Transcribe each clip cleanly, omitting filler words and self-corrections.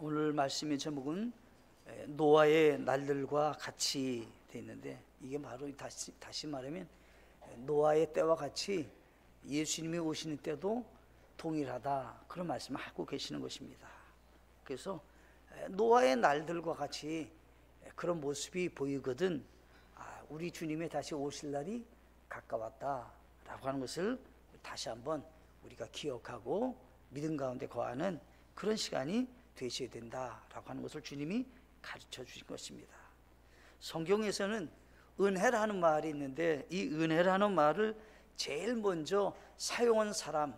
오늘 말씀의 제목은 노아의 날들과 같이 되어 있는데, 이게 바로 다시 말하면 노아의 때와 같이 예수님이 오시는 때도 동일하다, 그런 말씀을 하고 계시는 것입니다. 그래서 노아의 날들과 같이 그런 모습이 보이거든 우리 주님의 다시 오실 날이 가까웠다라고 하는 것을 다시 한번 우리가 기억하고 믿음 가운데 거하는 그런 시간이 되셔야 된다라고 하는 것을 주님이 가르쳐 주신 것입니다. 성경에서는 은혜라는 말이 있는데, 이 은혜라는 말을 제일 먼저 사용한 사람,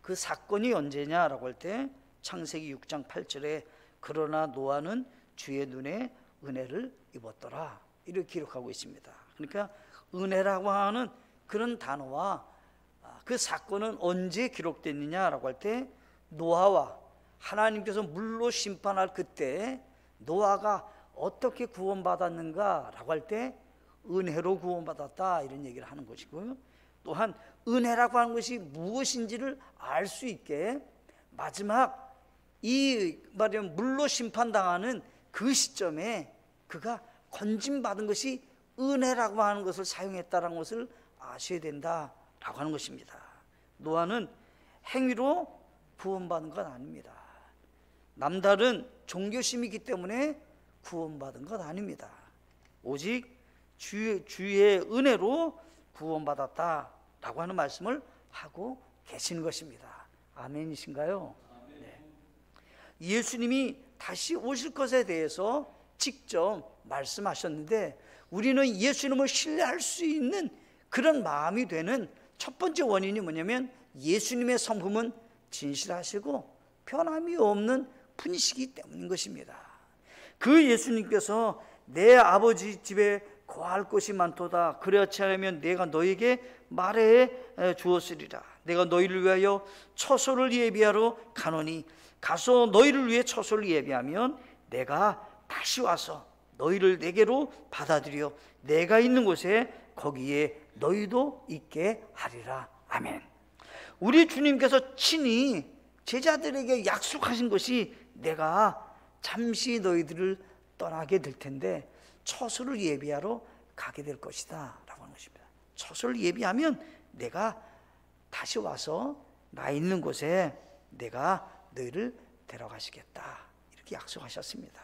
그 사건이 언제냐라고 할 때 창세기 6장 8절에 그러나 노아는 주의 눈에 은혜를 입었더라, 이렇게 기록하고 있습니다. 그러니까 은혜라고 하는 그런 단어와 그 사건은 언제 기록됐느냐라고 할 때, 노아와 하나님께서 물로 심판할 그때 노아가 어떻게 구원받았는가라고 할 때 은혜로 구원받았다, 이런 얘기를 하는 것이고요. 또한 은혜라고 하는 것이 무엇인지를 알 수 있게 마지막 이 말하면 물로 심판당하는 그 시점에 그가 건짐받은 것이 은혜라고 하는 것을 사용했다는 것을 아셔야 된다라고 하는 것입니다. 노아는 행위로 구원받은 건 아닙니다. 남다른 종교심이기 때문에 구원받은 것 아닙니다. 오직 주의 은혜로 구원받았다라고 하는 말씀을 하고 계시는 것입니다. 아멘이신가요? 네. 예수님이 다시 오실 것에 대해서 직접 말씀하셨는데, 우리는 예수님을 신뢰할 수 있는 그런 마음이 되는 첫 번째 원인이 뭐냐면, 예수님의 성품은 진실하시고 변함이 없는 분이시기 때문인 것입니다. 그 예수님께서 내 아버지 집에 거할 곳이 많도다, 그렇지 않으면 내가 너에게 말해 주었으리라. 내가 너희를 위하여 처소를 예비하러 가노니 가서 너희를 위해 처소를 예비하면 내가 다시 와서 너희를 내게로 받아들여 내가 있는 곳에 거기에 너희도 있게 하리라. 아멘. 우리 주님께서 친히 제자들에게 약속하신 것이, 내가 잠시 너희들을 떠나게 될 텐데 처소를 예비하러 가게 될 것이다 라고 하는 것입니다. 처소를 예비하면 내가 다시 와서 나 있는 곳에 내가 너희를 데려가시겠다, 이렇게 약속하셨습니다.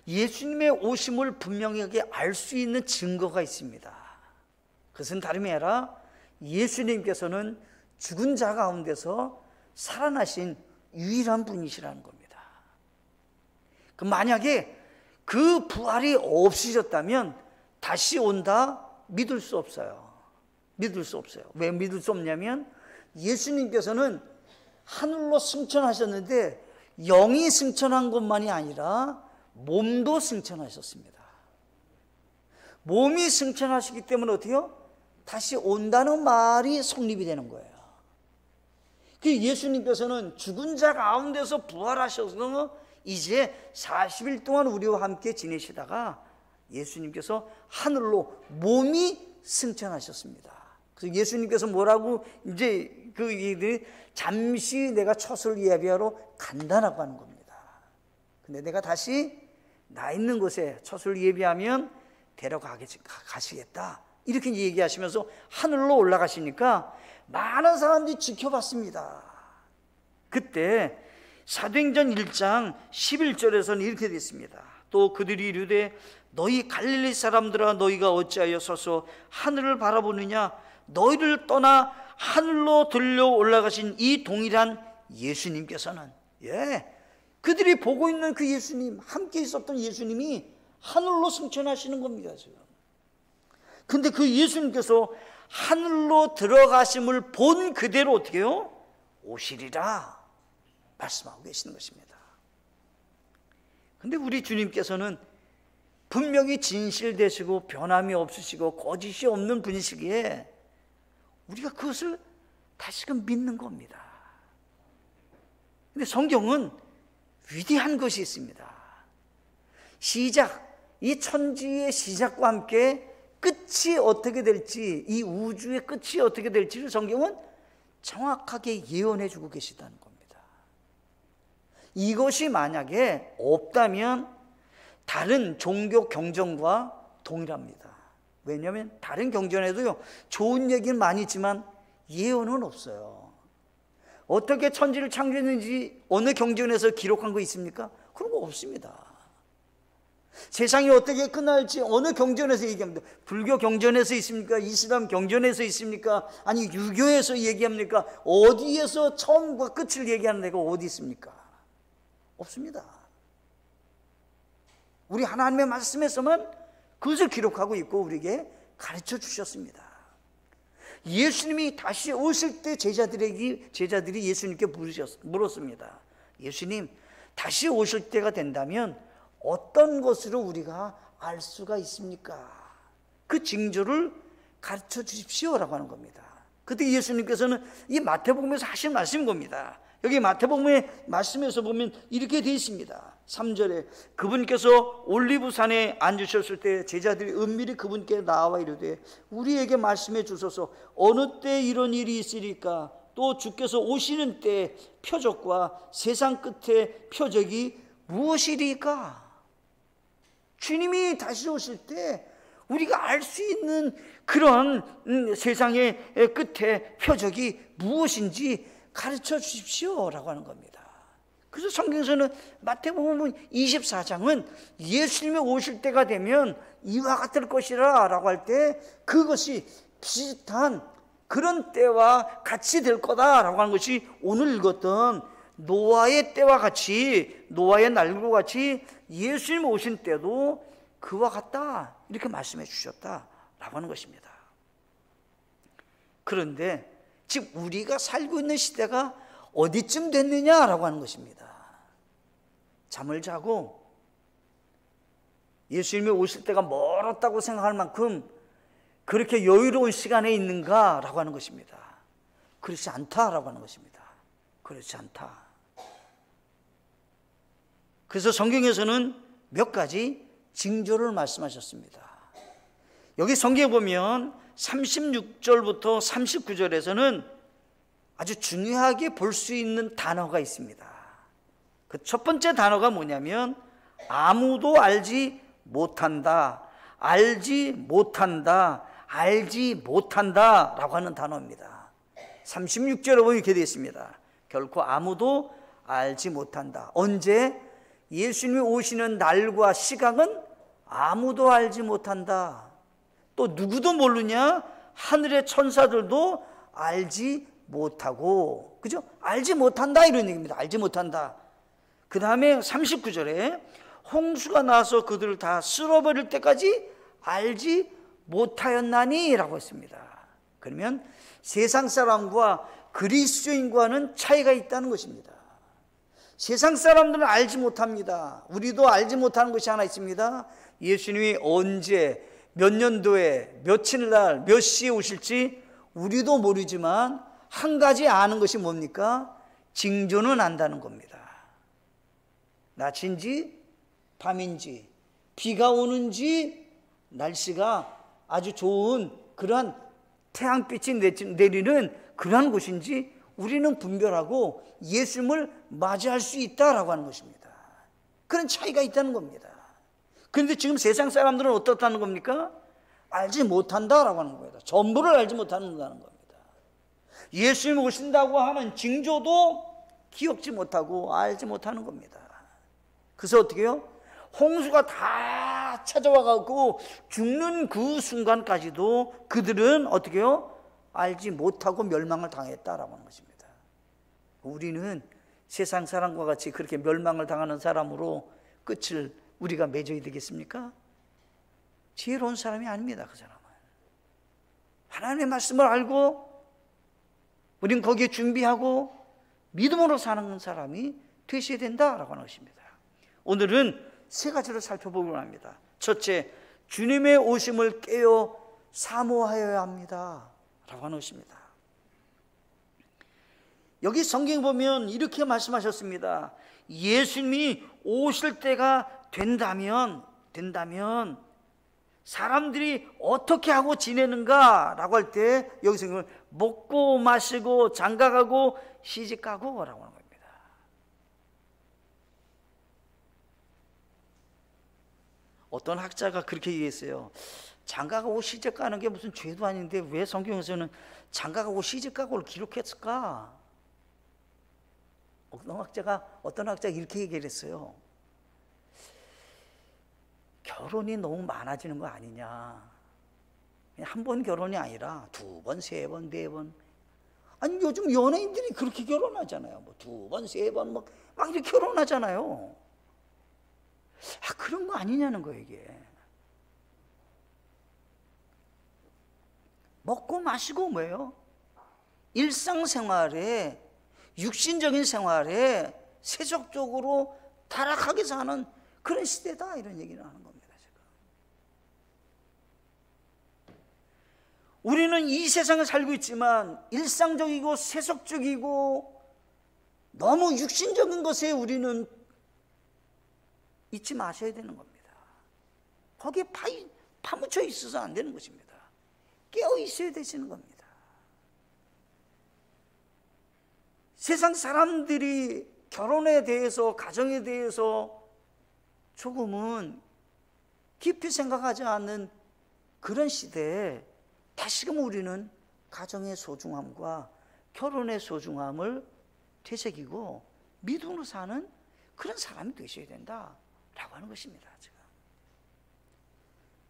예수님의 오심을 분명하게 알 수 있는 증거가 있습니다. 그것은 다름이 아니라 예수님께서는 죽은 자 가운데서 살아나신 유일한 분이시라는 겁니다. 만약에 그 부활이 없으셨다면 다시 온다 믿을 수 없어요. 믿을 수 없어요. 왜 믿을 수 없냐면, 예수님께서는 하늘로 승천하셨는데 영이 승천한 것만이 아니라 몸도 승천하셨습니다. 몸이 승천하시기 때문에 어때요? 다시 온다는 말이 성립이 되는 거예요. 예수님께서는 죽은 자 가운데서 부활하셔서 이제 40일 동안 우리와 함께 지내시다가 예수님께서 하늘로 몸이 승천하셨습니다. 그래서 예수님께서 뭐라고 이제 그 얘기들이, 잠시 내가 처소를 예비하러 간다라고 하는 겁니다. 근데 내가 다시 나 있는 곳에 처소를 예비하면 데려가시겠다, 이렇게 얘기하시면서 하늘로 올라가시니까 많은 사람들이 지켜봤습니다. 그때 사도행전 1장 11절에서는 이렇게 되어 있습니다. 또 그들이 이르되 너희 갈릴리 사람들아, 너희가 어찌하여 서서 하늘을 바라보느냐? 너희를 떠나 하늘로 들려 올라가신 이 동일한 예수님께서는, 그들이 보고 있는 그 예수님, 함께 있었던 예수님이 하늘로 승천하시는 겁니다. 지금. 근데 그 예수님께서 하늘로 들어가심을 본 그대로 어떻게 해요? 오시리라 말씀하고 계시는 것입니다. 근데 우리 주님께서는 분명히 진실되시고 변함이 없으시고 거짓이 없는 분이시기에 우리가 그것을 다시금 믿는 겁니다. 근데 성경은 위대한 것이 있습니다. 이 천지의 시작과 함께 끝이 어떻게 될지, 이 우주의 끝이 어떻게 될지를 성경은 정확하게 예언해 주고 계시다는 겁니다. 이것이 만약에 없다면 다른 종교 경전과 동일합니다. 왜냐하면 다른 경전에도요, 좋은 얘기는 많이 있지만 예언은 없어요. 어떻게 천지를 창조했는지 어느 경전에서 기록한 거 있습니까? 그런 거 없습니다. 세상이 어떻게 끝날지 어느 경전에서 얘기합니다. 불교 경전에서 있습니까? 이슬람 경전에서 있습니까? 아니 유교에서 얘기합니까? 어디에서 처음과 끝을 얘기하는 데가 어디 있습니까? 없습니다. 우리 하나님의 말씀에서만 그것을 기록하고 있고 우리에게 가르쳐 주셨습니다. 예수님이 다시 오실 때 제자들이 예수님께 물었습니다. 예수님, 다시 오실 때가 된다면 어떤 것으로 우리가 알 수가 있습니까? 그 징조를 가르쳐 주십시오라고 하는 겁니다. 그때 예수님께서는 이 마태복음에서 하신 말씀인 겁니다. 여기 마태복음의 말씀에서 보면 이렇게 되어 있습니다. 3절에 그분께서 올리브산에 앉으셨을 때 제자들이 은밀히 그분께 나와 이르되 우리에게 말씀해 주소서 어느 때 이런 일이 있으리까 또 주께서 오시는 때 표적과 세상 끝의 표적이 무엇이리까? 주님이 다시 오실 때 우리가 알 수 있는 그런 세상의 끝에 표적이 무엇인지 가르쳐 주십시오 라고 하는 겁니다. 그래서 성경에서는 마태복음 24장은 예수님이 오실 때가 되면 이와 같을 것이라 라고 할 때 그것이 비슷한 그런 때와 같이 될 거다 라고 하는 것이 오늘 읽었던 노아의 때와 같이, 노아의 날과 같이 예수님 오신 때도 그와 같다 이렇게 말씀해 주셨다 라고 하는 것입니다. 그런데 지금 우리가 살고 있는 시대가 어디쯤 됐느냐라고 하는 것입니다. 잠을 자고 예수님이 오실 때가 멀었다고 생각할 만큼 그렇게 여유로운 시간에 있는가라고 하는 것입니다. 그렇지 않다라고 하는 것입니다. 그렇지 않다. 그래서 성경에서는 몇 가지 징조를 말씀하셨습니다. 여기 성경에 보면 36절부터 39절에서는 아주 중요하게 볼 수 있는 단어가 있습니다. 그 첫 번째 단어가 뭐냐면 아무도 알지 못한다, 알지 못한다, 알지 못한다 라고 하는 단어입니다. 36절에 보면 이렇게 되어 있습니다. 결코 아무도 알지 못한다. 언제? 예수님이 오시는 날과 시각은 아무도 알지 못한다. 또 누구도 모르냐? 하늘의 천사들도 알지 못하고, 그죠? 알지 못한다 이런 얘기입니다. 알지 못한다. 그 다음에 39절에 홍수가 나서 그들을 다 쓸어버릴 때까지 알지 못하였나니 라고 했습니다. 그러면 세상 사람과 그리스도인과는 차이가 있다는 것입니다. 세상 사람들은 알지 못합니다. 우리도 알지 못하는 것이 하나 있습니다. 예수님이 언제, 몇 년도에, 며칠 날, 몇 시에 오실지 우리도 모르지만 한 가지 아는 것이 뭡니까? 징조는 안다는 겁니다. 낮인지 밤인지 비가 오는지 날씨가 아주 좋은 그러한 태양빛이 내리는 그러한 곳인지 우리는 분별하고 예수님을 맞이할 수 있다라고 하는 것입니다. 그런 차이가 있다는 겁니다. 그런데 지금 세상 사람들은 어떻다는 겁니까? 알지 못한다라고 하는 겁니다. 전부를 알지 못한다는 겁니다. 예수님 오신다고 하는 징조도 기억지 못하고 알지 못하는 겁니다. 그래서 어떻게 해요? 홍수가 다 찾아와 갖고 죽는 그 순간까지도 그들은 어떻게 해요? 알지 못하고 멸망을 당했다라고 하는 것입니다. 우리는 세상 사람과 같이 그렇게 멸망을 당하는 사람으로 끝을 우리가 맺어야 되겠습니까? 지혜로운 사람이 아닙니다. 그 사람은 하나님의 말씀을 알고 우린 거기에 준비하고 믿음으로 사는 사람이 되셔야 된다라고 하는 것입니다. 오늘은 세 가지를 살펴보기로 합니다. 첫째, 주님의 오심을 깨어 사모하여야 합니다 라고 하는 것입니다. 여기 성경에 보면 이렇게 말씀하셨습니다. 예수님이 오실 때가 된다면 사람들이 어떻게 하고 지내는가 라고 할 때 여기서 먹고 마시고 장가가고 시집가고 라고 하는 겁니다. 어떤 학자가 그렇게 얘기했어요. 장가가 옷 시집 가는 게 무슨 죄도 아닌데 왜 성경에서는 장가가 옷 시집 가고를 기록했을까? 어떤 학자가 이렇게 얘기를 했어요. 결혼이 너무 많아지는 거 아니냐. 한 번 결혼이 아니라 두 번, 세 번, 네 번. 아니 요즘 연예인들이 그렇게 결혼하잖아요. 뭐 두 번, 세 번 막 이렇게 결혼하잖아요. 그런 거 아니냐는 거예요 이게. 먹고 마시고 뭐예요? 일상생활에, 육신적인 생활에 세속적으로 타락하게 사는 그런 시대다, 이런 얘기를 하는 겁니다. 제가. 우리는 이 세상에 살고 있지만 일상적이고 세속적이고 너무 육신적인 것에 우리는 잊지 마셔야 되는 겁니다. 거기에 파묻혀 있어서 안 되는 것입니다. 깨어 있어야 되시는 겁니다. 세상 사람들이 결혼에 대해서, 가정에 대해서 조금은 깊이 생각하지 않는 그런 시대에 다시금 우리는 가정의 소중함과 결혼의 소중함을 되새기고 믿음으로 사는 그런 사람이 되셔야 된다라고 하는 것입니다. 제가.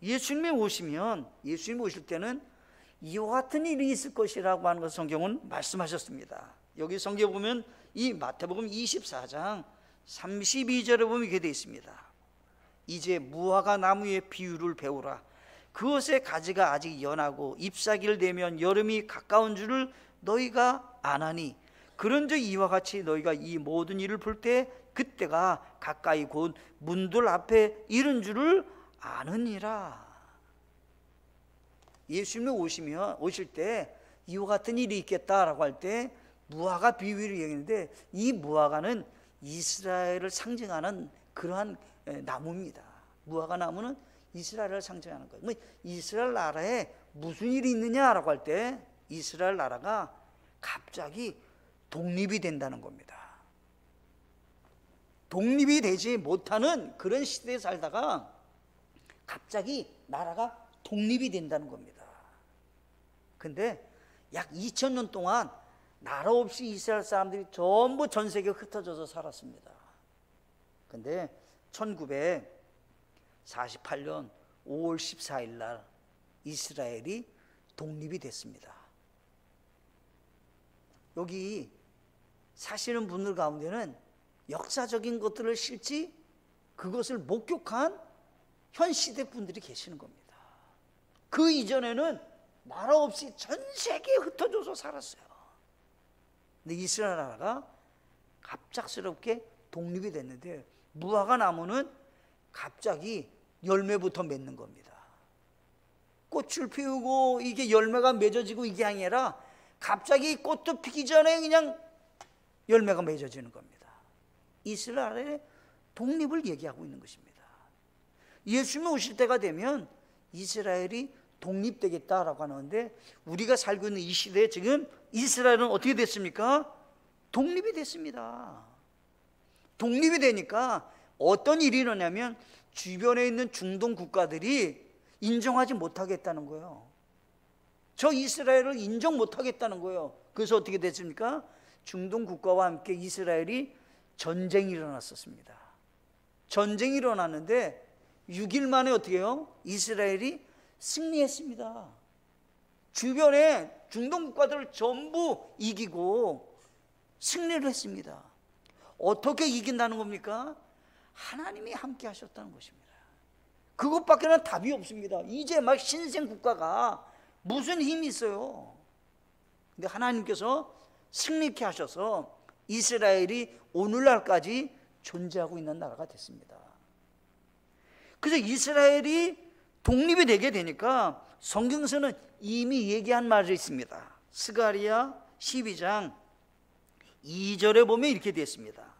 예수님이 오실 때는 이와 같은 일이 있을 것이라고 하는 것을 성경은 말씀하셨습니다. 여기 성경에 보면 이 마태복음 24장 32절에 보면 이렇게 되어 있습니다. 이제 무화과 나무의 비유를 배우라. 그것의 가지가 아직 연하고 잎사귀를 내면 여름이 가까운 줄을 너희가 아나니, 그런즉 이와 같이 너희가 이 모든 일을 볼 때 그때가 가까이 곧 문들 앞에 이른 줄을 아느니라. 예수님이 오실 때 이와 같은 일이 있겠다라고 할 때 무화과 비유를 얘기했는데, 이 무화과는 이스라엘을 상징하는 그러한 나무입니다. 무화과 나무는 이스라엘을 상징하는 거예요. 이스라엘 나라에 무슨 일이 있느냐라고 할 때 이스라엘 나라가 갑자기 독립이 된다는 겁니다. 독립이 되지 못하는 그런 시대에 살다가 갑자기 나라가 독립이 된다는 겁니다. 근데 약 2000년 동안 나라 없이 이스라엘 사람들이 전부 전 세계에 흩어져서 살았습니다. 근데 1948년 5월 14일 날 이스라엘이 독립이 됐습니다. 여기 사시는 분들 가운데는 역사적인 것들을 실지 그것을 목격한 현 시대 분들이 계시는 겁니다. 그 이전에는 나라 없이 전 세계에 흩어져서 살았어요. 근데 이스라엘 나라가 갑작스럽게 독립이 됐는데, 무화과 나무는 갑자기 열매부터 맺는 겁니다. 꽃을 피우고 이게 열매가 맺어지고 이게 아니라 갑자기 꽃도 피기 전에 그냥 열매가 맺어지는 겁니다. 이스라엘의 독립을 얘기하고 있는 것입니다. 예수님이 오실 때가 되면 이스라엘이 독립되겠다라고 하는데, 우리가 살고 있는 이 시대에 지금 이스라엘은 어떻게 됐습니까? 독립이 됐습니다. 독립이 되니까 어떤 일이 일어나면 주변에 있는 중동 국가들이 인정하지 못하겠다는 거예요. 저 이스라엘을 인정 못하겠다는 거예요. 그래서 어떻게 됐습니까? 중동 국가와 함께 이스라엘이 전쟁이 일어났었습니다. 전쟁이 일어났는데 6일 만에 어떻게 해요? 이스라엘이 승리했습니다. 주변에 중동 국가들을 전부 이기고 승리를 했습니다. 어떻게 이긴다는 겁니까? 하나님이 함께 하셨다는 것입니다. 그것밖에는 답이 없습니다. 이제 막 신생 국가가 무슨 힘이 있어요? 근데 하나님께서 승리케 하셔서 이스라엘이 오늘날까지 존재하고 있는 나라가 됐습니다. 그래서 이스라엘이 독립이 되게 되니까 성경에서는 이미 얘기한 말이 있습니다. 스가랴 12장 2절에 보면 이렇게 되어 있습니다.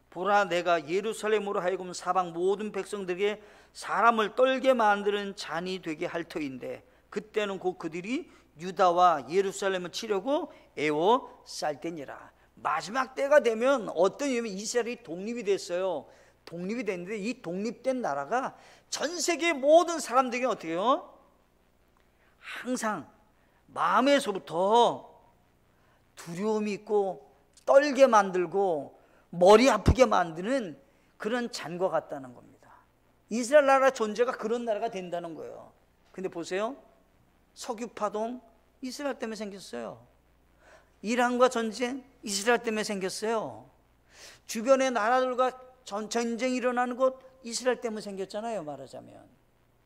보라, 내가 예루살렘으로 하여금 사방 모든 백성들에게 사람을 떨게 만드는 잔이 되게 할 터인데, 그때는 곧 그들이 유다와 예루살렘을 치려고 애워 쌀 때니라. 마지막 때가 되면 어떤 일이면 이스라엘이 독립이 됐어요. 독립이 됐는데 이 독립된 나라가 전 세계 모든 사람들에게 어떻게 해요? 항상 마음에서부터 두려움이 있고 떨게 만들고 머리 아프게 만드는 그런 잔과 같다는 겁니다. 이스라엘 나라 존재가 그런 나라가 된다는 거예요. 근데 보세요, 석유파동 이스라엘 때문에 생겼어요. 이란과 전쟁 이스라엘 때문에 생겼어요. 주변의 나라들과 전쟁이 일어나는 곳 이스라엘 때문에 생겼잖아요, 말하자면.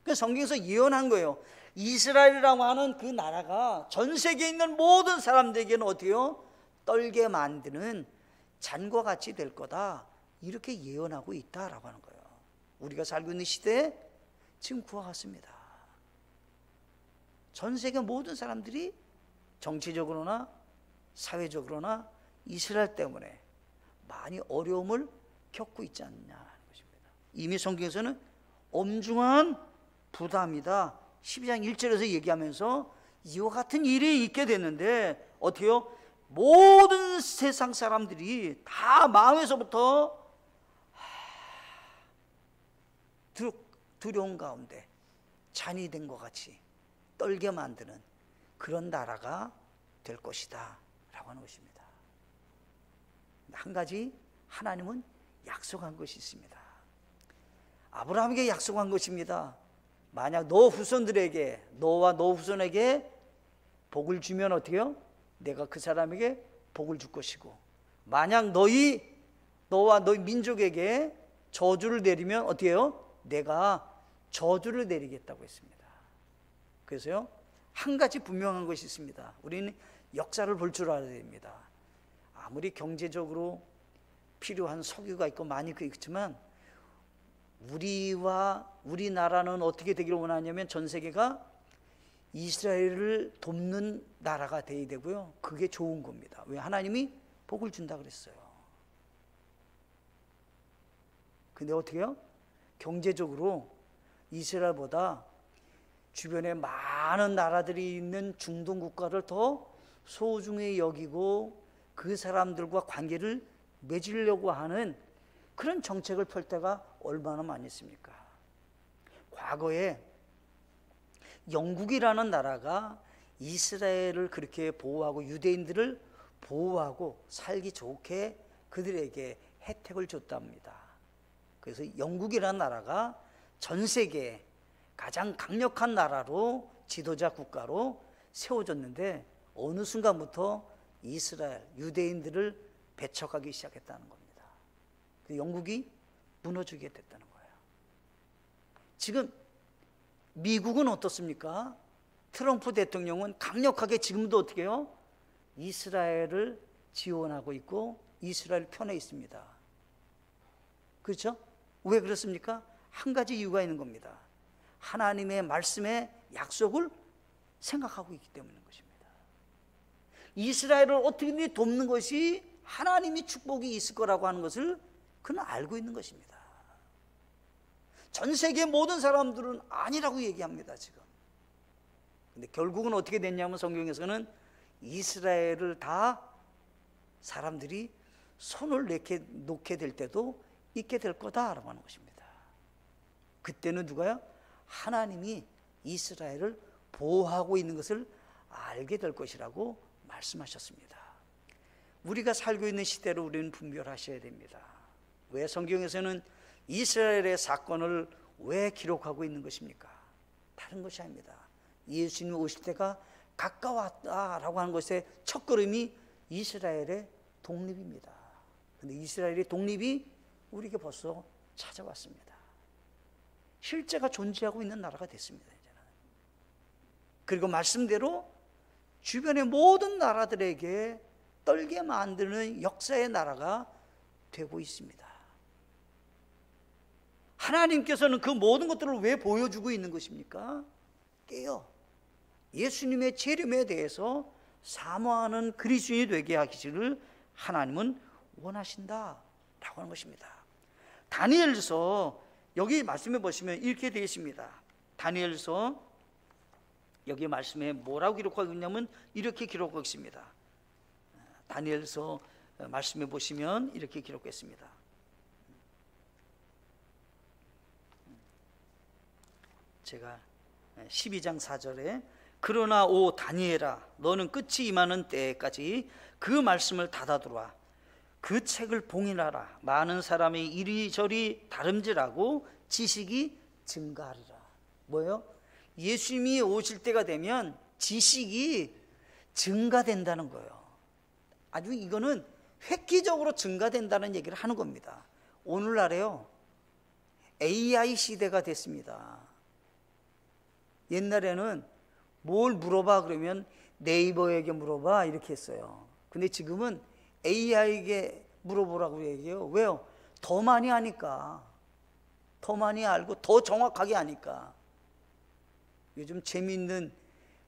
그 성경에서 예언한 거예요. 이스라엘이라고 하는 그 나라가 전 세계에 있는 모든 사람들에게는 어때요? 떨게 만드는 잔과 같이 될 거다, 이렇게 예언하고 있다라고 하는 거예요. 우리가 살고 있는 시대에 지금 그와 같습니다. 전 세계 모든 사람들이 정치적으로나 사회적으로나 이스라엘 때문에 많이 어려움을 겪고 있지 않냐는 것입니다. 이미 성경에서는 엄중한 부담이다 12장 1절에서 얘기하면서 이와 같은 일이 있게 됐는데 어때요? 모든 세상 사람들이 다 마음에서부터 두려운 가운데 잔이 된 것 같이 떨게 만드는 그런 나라가 될 것이다 라고 하는 것입니다. 한 가지 하나님은 약속한 것이 있습니다. 아브라함에게 약속한 것입니다. 만약 너 후손들에게, 너와 너 후손에게 복을 주면 어떻게 해요? 내가 그 사람에게 복을 줄 것이고, 만약 너와 너희 민족에게 저주를 내리면 어떻게 해요? 내가 저주를 내리겠다고 했습니다. 그래서요, 한 가지 분명한 것이 있습니다. 우리는 역사를 볼 줄 알아야 됩니다. 아무리 경제적으로 필요한 석유가 있고 많이 있지만 우리나라는 어떻게 되기를 원하냐면 전 세계가 이스라엘을 돕는 나라가 되어야 되고요. 그게 좋은 겁니다. 왜? 하나님이 복을 준다 그랬어요. 근데 어떻게 해요? 경제적으로 이스라엘보다 주변에 많은 나라들이 있는 중동 국가를 더 소중히 여기고 그 사람들과 관계를 맺으려고 하는 그런 정책을 펼 때가 얼마나 많이 있습니까? 과거에 영국이라는 나라가 이스라엘을 그렇게 보호하고 유대인들을 보호하고 살기 좋게 그들에게 혜택을 줬답니다. 그래서 영국이라는 나라가 전 세계에 가장 강력한 나라로, 지도자 국가로 세워졌는데 어느 순간부터 이스라엘, 유대인들을 배척하기 시작했다는 겁니다. 영국이 무너지게 됐다는 거예요. 지금 미국은 어떻습니까? 트럼프 대통령은 강력하게 지금도 어떻게 해요? 이스라엘을 지원하고 있고 이스라엘 편에 있습니다. 그렇죠? 왜 그렇습니까? 한 가지 이유가 있는 겁니다. 하나님의 말씀의 약속을 생각하고 있기 때문인 것입니다. 이스라엘을 어떻게든 돕는 것이 하나님의 축복이 있을 거라고 하는 것을 그는 알고 있는 것입니다. 전 세계 모든 사람들은 아니라고 얘기합니다, 지금. 근데 결국은 어떻게 됐냐면 성경에서는 이스라엘을 다 사람들이 손을 놓게 될 때도 있게 될 거다라고 하는 것입니다. 그때는 누가요? 하나님이 이스라엘을 보호하고 있는 것을 알게 될 것이라고 말씀하셨습니다. 우리가 살고 있는 시대를 우리는 분별하셔야 됩니다. 왜 성경에서는 이스라엘의 사건을 왜 기록하고 있는 것입니까? 다른 것이 아닙니다. 예수님이 오실 때가 가까웠다라고 하는 것의 첫걸음이 이스라엘의 독립입니다. 그런데 이스라엘의 독립이 우리에게 벌써 찾아왔습니다. 실제가 존재하고 있는 나라가 됐습니다. 이제는. 그리고 말씀대로 주변의 모든 나라들에게 떨게 만드는 역사의 나라가 되고 있습니다. 하나님께서는 그 모든 것들을 왜 보여주고 있는 것입니까? 깨어 예수님의 재림에 대해서 사모하는 그리스도인이 되게 하시기를 하나님은 원하신다라고 하는 것입니다. 다니엘서 여기 말씀해 보시면 이렇게 되어 있습니다. 다니엘서 여기 말씀에 뭐라고 기록하고 있냐면 이렇게 기록하고 있습니다. 다니엘서 말씀해 보시면 이렇게 기록했습니다. 제가 12장 4절에 그러나 오 다니엘아 너는 끝이 임하는 때까지 그 말씀을 닫아두라. 그 책을 봉인하라. 많은 사람이 이리저리 다름질하고 지식이 증가하리라. 뭐예요? 예수님이 오실 때가 되면 지식이 증가된다는 거예요. 아주 이거는 획기적으로 증가된다는 얘기를 하는 겁니다. 오늘날에요 AI 시대가 됐습니다. 옛날에는 뭘 물어봐 그러면 네이버에게 물어봐 이렇게 했어요. 근데 지금은 AI에게 물어보라고 얘기해요. 왜요? 더 많이 하니까, 더 많이 알고 더 정확하게 하니까. 요즘 재미있는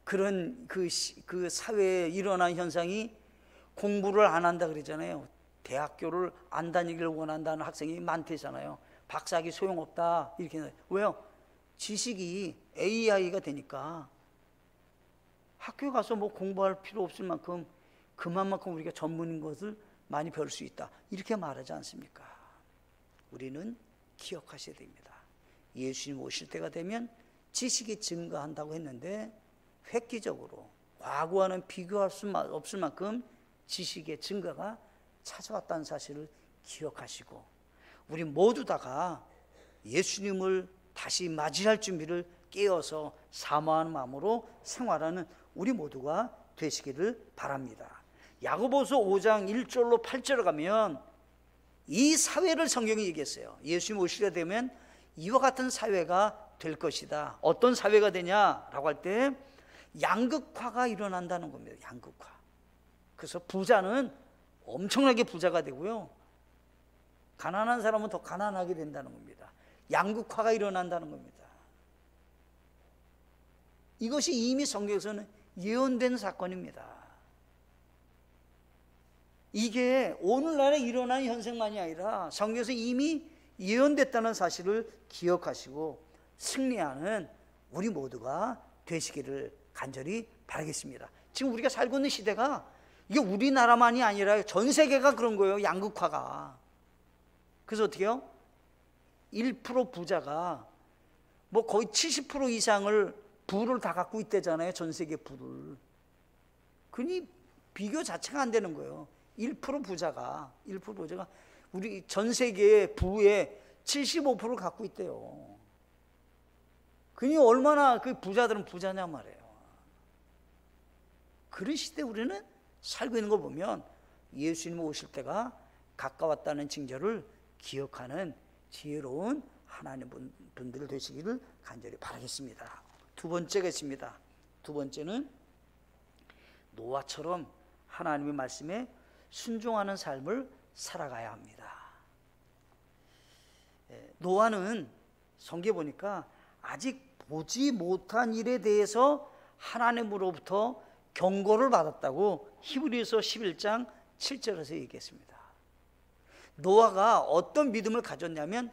그런 그 사회에 일어난 현상이 공부를 안 한다 그러잖아요. 대학교를 안 다니기를 원한다는 학생이 많대잖아요. 박사학위 소용없다 이렇게. 왜요? 지식이 AI가 되니까 학교에 가서 뭐 공부할 필요 없을 만큼 그만큼 우리가 전문인 것을 많이 배울 수 있다 이렇게 말하지 않습니까? 우리는 기억하셔야 됩니다. 예수님 오실 때가 되면 지식이 증가한다고 했는데 획기적으로 과거와는 비교할 수 없을 만큼 지식의 증가가 찾아왔다는 사실을 기억하시고 우리 모두 다가 예수님을 다시 맞이할 준비를 깨어서 사모하는 마음으로 생활하는 우리 모두가 되시기를 바랍니다. 야고보서 5장 1절로 8절에 가면 이 사회를 성경이 얘기했어요. 예수님 오시게 되면 이와 같은 사회가 될 것이다. 어떤 사회가 되냐라고 할 때 양극화가 일어난다는 겁니다. 양극화. 그래서 부자는 엄청나게 부자가 되고요, 가난한 사람은 더 가난하게 된다는 겁니다. 양극화가 일어난다는 겁니다. 이것이 이미 성경에서는 예언된 사건입니다. 이게 오늘날에 일어난 현상만이 아니라 성경에서 이미 예언됐다는 사실을 기억하시고 승리하는 우리 모두가 되시기를 간절히 바라겠습니다. 지금 우리가 살고 있는 시대가 이게 우리나라만이 아니라 전 세계가 그런 거예요. 양극화가. 그래서 어떻게 해요? 1% 부자가 뭐 거의 70% 이상을 부를 다 갖고 있대잖아요. 전 세계 부를. 그니 비교 자체가 안 되는 거예요. 1% 부자가 우리 전 세계의 부의 75%를 갖고 있대요. 그니 얼마나 그 부자들은 부자냐 말이에요. 그런 시대에 우리는 살고 있는 걸 보면 예수님 오실 때가 가까웠다는 징조를 기억하는 지혜로운 하나님 분들 되시기를 간절히 바라겠습니다. 두 번째가 있습니다. 두 번째는 노아처럼 하나님의 말씀에 순종하는 삶을 살아가야 합니다. 노아는 성경에 보니까 아직 보지 못한 일에 대해서 하나님으로부터 경고를 받았다고 히브리서 11장 7절에서 얘기했습니다. 노아가 어떤 믿음을 가졌냐면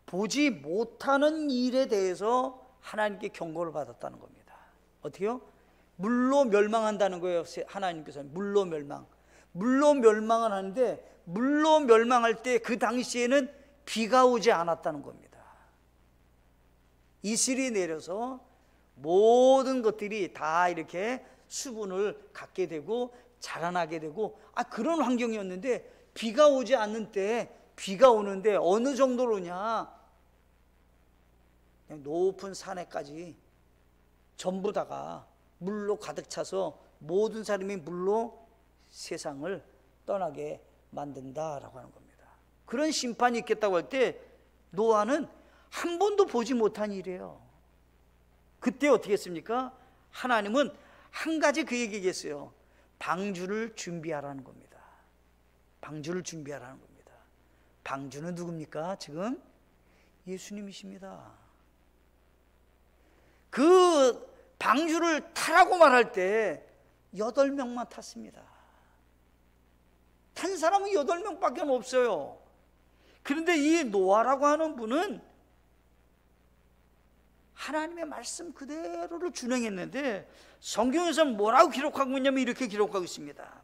보지 못하는 일에 대해서 하나님께 경고를 받았다는 겁니다. 어떻게요? 물로 멸망한다는 거예요. 하나님께서 물로 멸망을 하는데, 물로 멸망할 때 그 당시에는 비가 오지 않았다는 겁니다. 이슬이 내려서 모든 것들이 다 이렇게 수분을 갖게 되고 자라나게 되고 그런 환경이었는데, 비가 오지 않는 때 비가 오는데 어느 정도로 오냐, 그냥 높은 산에까지 전부 다가 물로 가득 차서 모든 사람이 물로 세상을 떠나게 만든다라고 하는 겁니다. 그런 심판이 있겠다고 할 때 노아는 한 번도 보지 못한 일이에요. 그때 어떻게 했습니까? 하나님은 한 가지 그에게 얘기했어요. 방주를 준비하라는 겁니다. 방주를 준비하라는 겁니다. 방주는 누굽니까? 지금 예수님이십니다. 그 방주를 타라고 말할 때 8명만 탔습니다. 탄 사람은 8명밖에 없어요. 그런데 이 노아라고 하는 분은 하나님의 말씀 그대로를 준행했는데, 성경에서는 뭐라고 기록하고 있냐면 이렇게 기록하고 있습니다.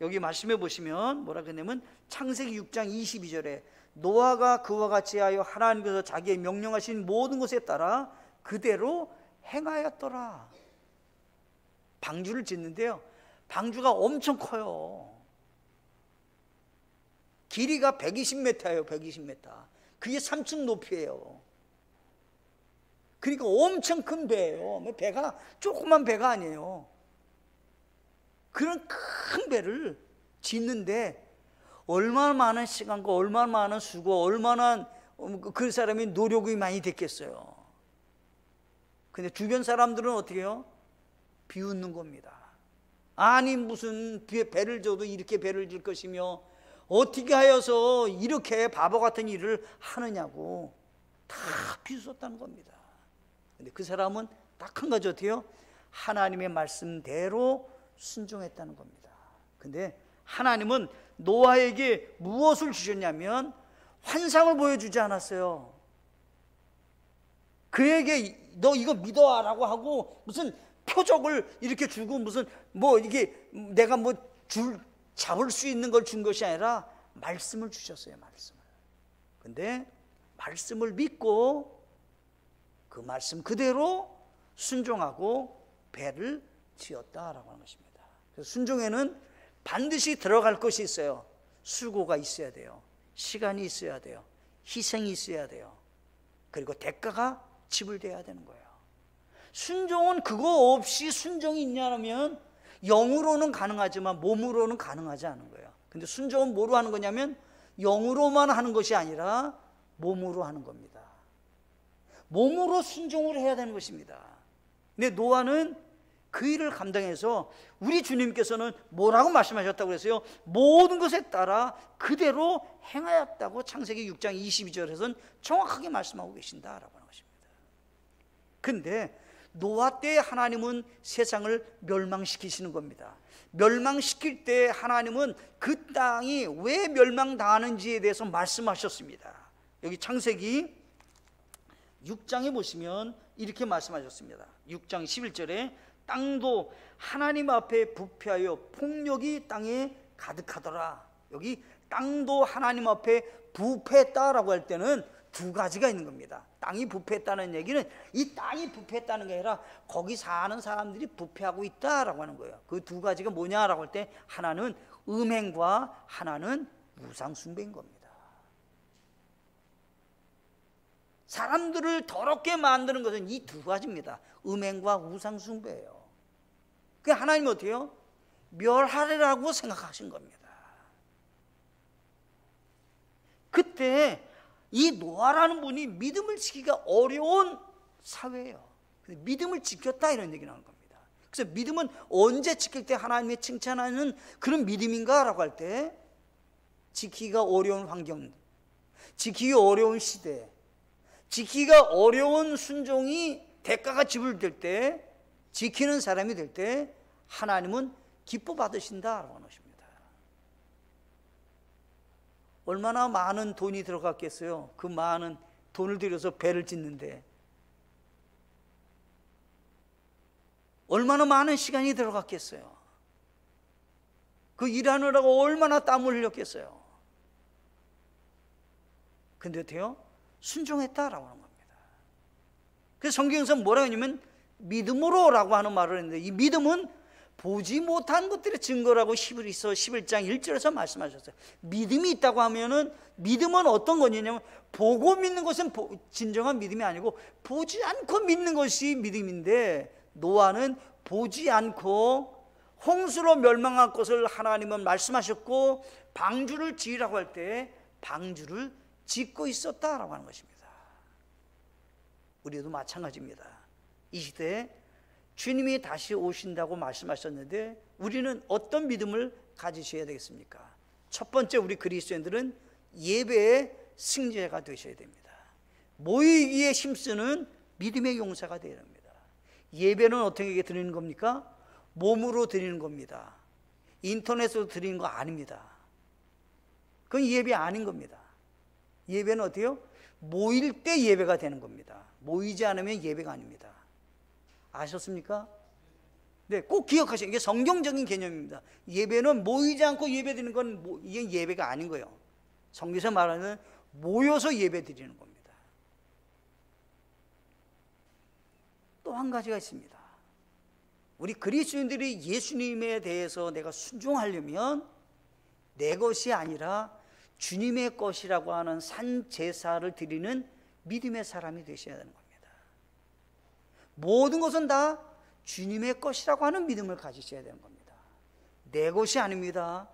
여기 말씀해 보시면 뭐라 그러냐면 창세기 6장 22절에 노아가 그와 같이 하여 하나님께서 자기의 명령하신 모든 것에 따라 그대로 행하였더라. 방주를 짓는데요, 방주가 엄청 커요. 길이가 120m예요. 120m. 그게 3층 높이에요. 그러니까 엄청 큰 배예요. 배가 조그만 배가 아니에요. 그런 큰 배를 짓는데 얼마나 많은 시간과 얼마나 많은 수고, 얼마나 그 사람이 노력이 많이 됐겠어요. 근데 주변 사람들은 어떻게 해요? 비웃는 겁니다. 아니 무슨 배를 줘도 이렇게 배를 질 것이며 어떻게 하여서 이렇게 바보 같은 일을 하느냐고 다 비웃었다는 겁니다. 근데 그 사람은 딱 한 가지 어떻게 해요? 하나님의 말씀대로 순종했다는 겁니다. 근데 하나님은 노아에게 무엇을 주셨냐면 환상을 보여주지 않았어요. 그에게 너 이거 믿어라고 하고 무슨 표적을 이렇게 주고 무슨 뭐 이게 내가 뭐 잡을 수 있는 걸 준 것이 아니라 말씀을 주셨어요. 말씀을. 근데 말씀을 믿고 그 말씀 그대로 순종하고 배를 지었다라고 하는 것입니다. 그래서 순종에는 반드시 들어갈 것이 있어요. 수고가 있어야 돼요. 시간이 있어야 돼요. 희생이 있어야 돼요. 그리고 대가가 지불돼야 되는 거예요. 순종은 그거 없이 순종이 있냐면 영으로는 가능하지만 몸으로는 가능하지 않은 거예요. 근데 순종은 뭐로 하는 거냐면 영으로만 하는 것이 아니라 몸으로 하는 겁니다. 몸으로 순종을 해야 되는 것입니다. 근데 노아는 그 일을 감당해서 우리 주님께서는 뭐라고 말씀하셨다고 그랬어요? 모든 것에 따라 그대로 행하였다고 창세기 6장 22절에서는 정확하게 말씀하고 계신다라고 하는 것입니다. 근데 노아 때 하나님은 세상을 멸망시키시는 겁니다. 멸망시킬 때 하나님은 그 땅이 왜 멸망당하는지에 대해서 말씀하셨습니다. 여기 창세기 6장에 보시면 이렇게 말씀하셨습니다. 6장 11절에 땅도 하나님 앞에 부패하여 폭력이 땅에 가득하더라. 여기 땅도 하나님 앞에 부패했다라고 할 때는 두 가지가 있는 겁니다. 땅이 부패했다는 얘기는 이 땅이 부패했다는 게 아니라 거기 사는 사람들이 부패하고 있다라고 하는 거예요. 그 두 가지가 뭐냐라고 할 때 하나는 음행과 하나는 우상숭배인 겁니다. 사람들을 더럽게 만드는 것은 이 두 가지입니다. 음행과 우상숭배예요. 그 하나님이 어떻게 해요? 멸하리라고 생각하신 겁니다. 그때 이 노아라는 분이 믿음을 지키기가 어려운 사회예요. 믿음을 지켰다 이런 얘기 나오는 겁니다. 그래서 믿음은 언제 지킬 때 하나님이 칭찬하는 그런 믿음인가 라고 할 때 지키기가 어려운 환경, 지키기 어려운 시대, 지키기가 어려운 순종이 대가가 지불될 때, 지키는 사람이 될 때 하나님은 기뻐 받으신다라고 하는 것입니다. 얼마나 많은 돈이 들어갔겠어요? 그 많은 돈을 들여서 배를 짓는데 얼마나 많은 시간이 들어갔겠어요? 그 일하느라고 얼마나 땀을 흘렸겠어요? 근데 어때요? 순종했다라고 하는 겁니다. 그래서 성경에서 뭐라고 하냐면 믿음으로라고 하는 말을 했는데 이 믿음은 보지 못한 것들의 증거라고 히브리서 11장 1절에서 말씀하셨어요. 믿음이 있다고 하면은 믿음은 어떤 거냐면 보고 믿는 것은 진정한 믿음이 아니고 보지 않고 믿는 것이 믿음인데 노아는 보지 않고 홍수로 멸망할 것을 하나님은 말씀하셨고 방주를 지으라고 할 때 방주를 짓고 있었다라고 하는 것입니다. 우리도 마찬가지입니다. 이 시대에 주님이 다시 오신다고 말씀하셨는데 우리는 어떤 믿음을 가지셔야 되겠습니까? 첫 번째 우리 그리스도인들은 예배의 승리자가 되셔야 됩니다. 모이기에 힘쓰는 믿음의 용사가 되어야 합니다. 예배는 어떻게 드리는 겁니까? 몸으로 드리는 겁니다. 인터넷으로 드리는 거 아닙니다. 그건 예배 아닌 겁니다. 예배는 어때요? 모일 때 예배가 되는 겁니다. 모이지 않으면 예배가 아닙니다. 아셨습니까? 네, 꼭 기억하세요. 이게 성경적인 개념입니다. 예배는 모이지 않고 예배드리는 건 이게 예배가 아닌 거예요. 성경에서 말하는 모여서 예배 드리는 겁니다. 또 한 가지가 있습니다. 우리 그리스도인들이 예수님에 대해서 내가 순종하려면 내 것이 아니라 주님의 것이라고 하는 산 제사를 드리는 믿음의 사람이 되셔야 되는 겁니다. 모든 것은 다 주님의 것이라고 하는 믿음을 가지셔야 되는 겁니다. 내 것이 아닙니다.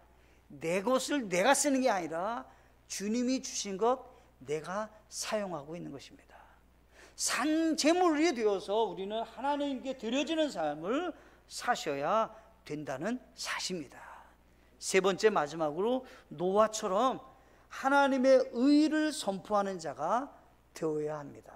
내 것을 내가 쓰는 게 아니라 주님이 주신 것 내가 사용하고 있는 것입니다. 산 제물이 되어서 우리는 하나님께 드려지는 삶을 사셔야 된다는 사실입니다. 세 번째, 마지막으로 노아처럼 하나님의 의를 선포하는 자가 되어야 합니다.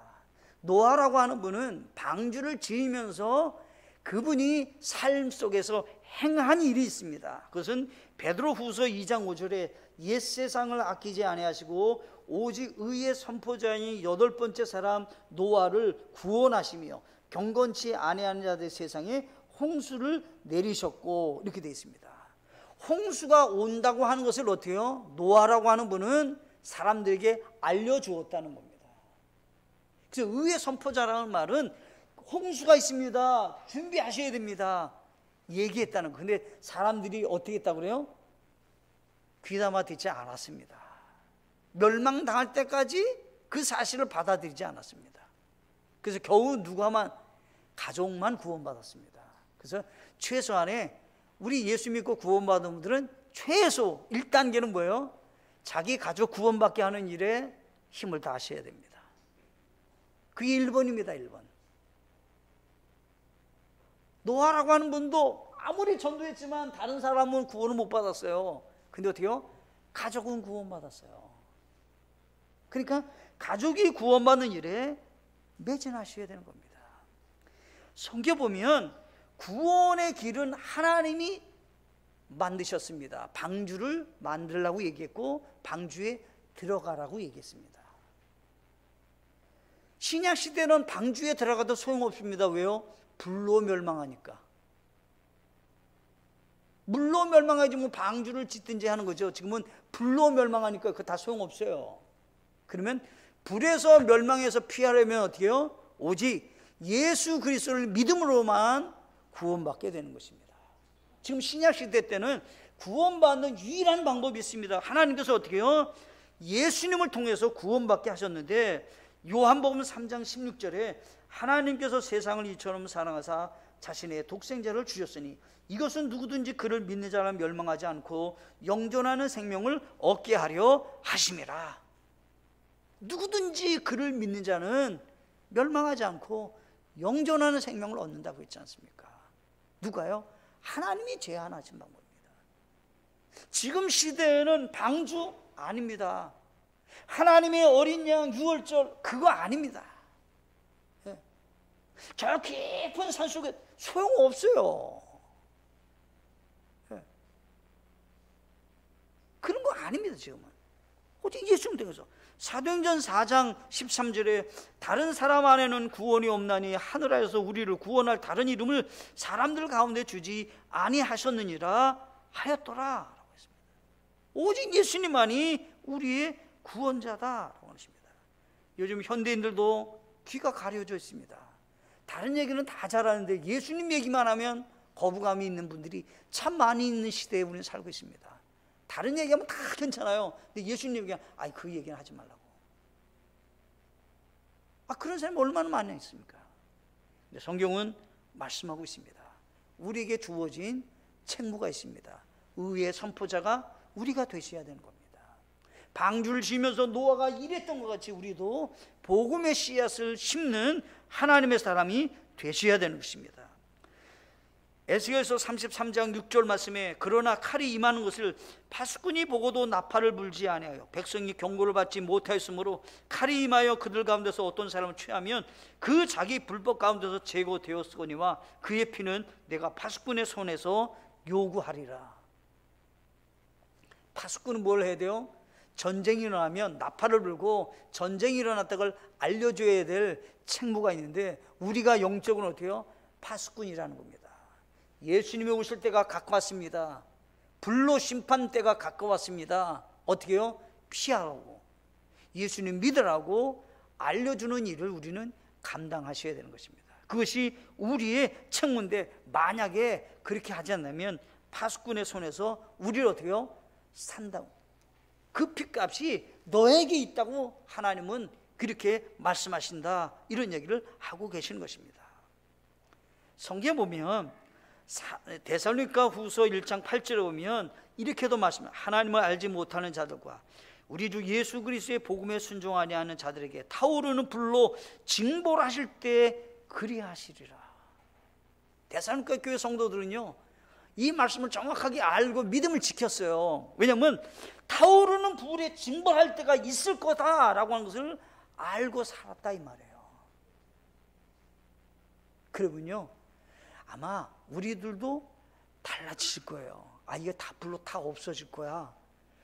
노아라고 하는 분은 방주를 지으면서 그분이 삶 속에서 행한 일이 있습니다. 그것은 베드로후서 2장 5절에 옛 세상을 아끼지 아니하시고 오직 의의 선포자인 8번째 사람 노아를 구원하시며 경건치 아니하는 자들 세상에 홍수를 내리셨고, 이렇게 되어 있습니다. 홍수가 온다고 하는 것을 어떻게 해요? 노아라고 하는 분은 사람들에게 알려주었다는 겁니다. 그래서 의의 선포자라는 말은 홍수가 있습니다, 준비하셔야 됩니다, 얘기했다는 거예요. 근데 사람들이 어떻게 했다고 그래요? 귀담아 듣지 않았습니다. 멸망당할 때까지 그 사실을 받아들이지 않았습니다. 그래서 겨우 누가만, 가족만 구원받았습니다. 그래서 최소한의 우리 예수 믿고 구원받은 분들은 최소 1단계는 뭐예요? 자기 가족 구원받게 하는 일에 힘을 다하셔야 됩니다. 그게 1번입니다. 1번. 노아라고 하는 분도 아무리 전도했지만 다른 사람은 구원을 못 받았어요. 근데 어떻게 해요? 가족은 구원받았어요. 그러니까 가족이 구원받는 일에 매진하셔야 되는 겁니다. 성경 보면 구원의 길은 하나님이 만드셨습니다. 방주를 만들라고 얘기했고 방주에 들어가라고 얘기했습니다. 신약 시대는 방주에 들어가도 소용없습니다. 왜요? 불로 멸망하니까. 물로 멸망하지 뭐 방주를 짓든지 하는 거죠. 지금은 불로 멸망하니까 그거 다 소용없어요. 그러면 불에서 멸망해서 피하려면 어떻게 해요? 오직 예수 그리스도를 믿음으로만 구원받게 되는 것입니다. 지금 신약 시대 때는 구원받는 유일한 방법이 있습니다. 하나님께서 어떻게 해요? 예수님을 통해서 구원받게 하셨는데 요한복음 3장 16절에 하나님께서 세상을 이처럼 사랑하사 자신의 독생자를 주셨으니 이것은 누구든지 그를 믿는 자는 멸망하지 않고 영존하는 생명을 얻게 하려 하심이라. 누구든지 그를 믿는 자는 멸망하지 않고 영존하는 생명을 얻는다고 했지 않습니까? 누가요? 하나님이 제안하신 방법입니다. 지금 시대에는 방주 아닙니다. 하나님의 어린 양 유월절 그거 아닙니다. 저 깊은 산속에 소용없어요. 그런 거 아닙니다. 지금은 오직 예수님 통해서. 사도행전 4장 13절에 다른 사람 안에는 구원이 없나니 하늘에서 우리를 구원할 다른 이름을 사람들 가운데 주지 아니하셨느니라 하였더라 라고 했습니다. 오직 예수님만이 우리의 구원자다라고 하십니다. 요즘 현대인들도 귀가 가려져 있습니다. 다른 얘기는 다 잘하는데 예수님 얘기만 하면 거부감이 있는 분들이 참 많이 있는 시대에 우리는 살고 있습니다. 다른 얘기하면 다 괜찮아요. 근데 예수님 얘기하면 그 얘기는 하지 말라고. 그런 사람이 얼마나 많이 있습니까? 근데 성경은 말씀하고 있습니다. 우리에게 주어진 책무가 있습니다. 의의 선포자가 우리가 되셔야 되는 겁니다. 방주를 지으면서 노아가 일했던 것 같이 우리도 복음의 씨앗을 심는 하나님의 사람이 되셔야 되는 것입니다. 에스겔서 33장 6절 말씀에 그러나 칼이 임하는 것을 파수꾼이 보고도 나팔을 불지 아니하여 백성이 경고를 받지 못하였으므로 칼이 임하여 그들 가운데서 어떤 사람을 취하면 그 자기 불법 가운데서 제거되었으거니와 그의 피는 내가 파수꾼의 손에서 요구하리라. 파수꾼은 뭘 해야 돼요? 전쟁이 일어나면 나팔을 불고 전쟁이 일어났다는 걸 알려줘야 될 책무가 있는데 우리가 영적으로 어떻게 해요? 파수꾼이라는 겁니다. 예수님이 오실 때가 가까웠습니다. 불로 심판 때가 가까웠습니다. 어떻게 해요? 피하라고, 예수님 믿으라고 알려주는 일을 우리는 감당하셔야 되는 것입니다. 그것이 우리의 책무인데 만약에 그렇게 하지 않으면 파수꾼의 손에서 우리를 어떻게요? 산다고. 그 핏값이 너에게 있다고 하나님은 그렇게 말씀하신다, 이런 얘기를 하고 계시는 것입니다. 성경에 보면 데살로니가 후서 1장 8절에 보면 이렇게도 말씀합니다. 하나님을 알지 못하는 자들과 우리 주 예수 그리스도의 복음에 순종하지 않는 자들에게 타오르는 불로 징벌하실 때 그리하시리라. 데살로니가 교회 성도들은요, 이 말씀을 정확하게 알고 믿음을 지켰어요. 왜냐하면 타오르는 불에 징벌할 때가 있을 거다라고 하는 것을 알고 살았다 이 말이에요. 그러면요, 아마 우리들도 달라지실 거예요. 아, 이게 다 불로 다 없어질 거야.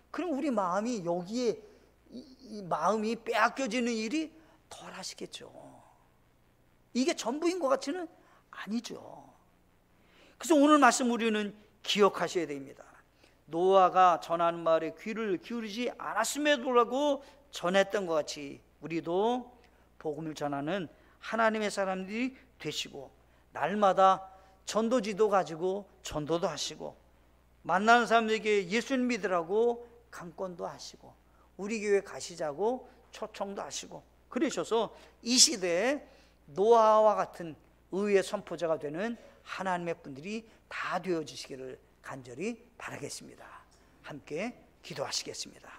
그럼 우리 마음이 여기에 이 마음이 빼앗겨지는 일이 덜 하시겠죠. 이게 전부인 것 같지는 아니죠. 그래서 오늘 말씀 우리는 기억하셔야 됩니다. 노아가 전하는 말에 귀를 기울이지 않았음에도 불구하고 전했던 것 같이 우리도 복음을 전하는 하나님의 사람들이 되시고, 날마다 전도지도 가지고 전도도 하시고, 만나는 사람들에게 예수님 믿으라고 강권도 하시고, 우리 교회 가시자고 초청도 하시고, 그러셔서 이 시대에 노아와 같은 의의 선포자가 되는 하나님의 분들이 다 되어주시기를 간절히 바라겠습니다. 함께 기도하시겠습니다.